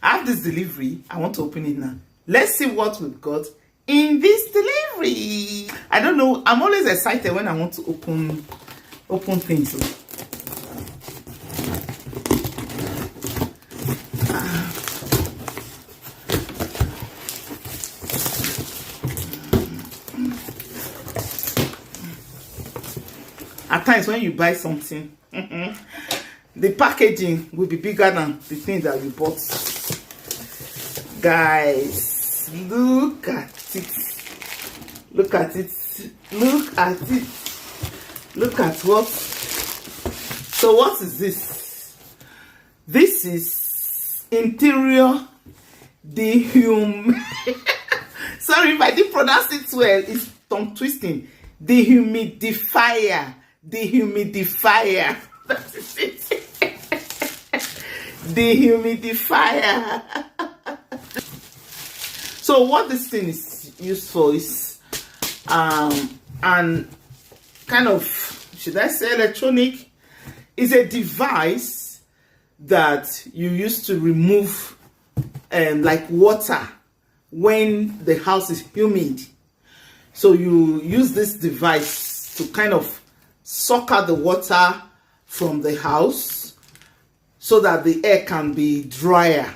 I have this delivery. I want to open it now. Let's see what we've got in this delivery. I don't know. I'm always excited when I want to open things. At times when you buy something, the packaging will be bigger than the thing that you bought. Guys, look at it. Look at it. Look at it. Look at what. So what is this? This is interior sorry if I didn't pronounce it well. It's tongue twisting. Dehumidifier. Dehumidifier. That's it. Dehumidifier. So what this thing is used for is and kind of, should I say, electronic, is a device that you use to remove like water when the house is humid. So you use this device to kind of suck out the water from the house so that the air can be drier.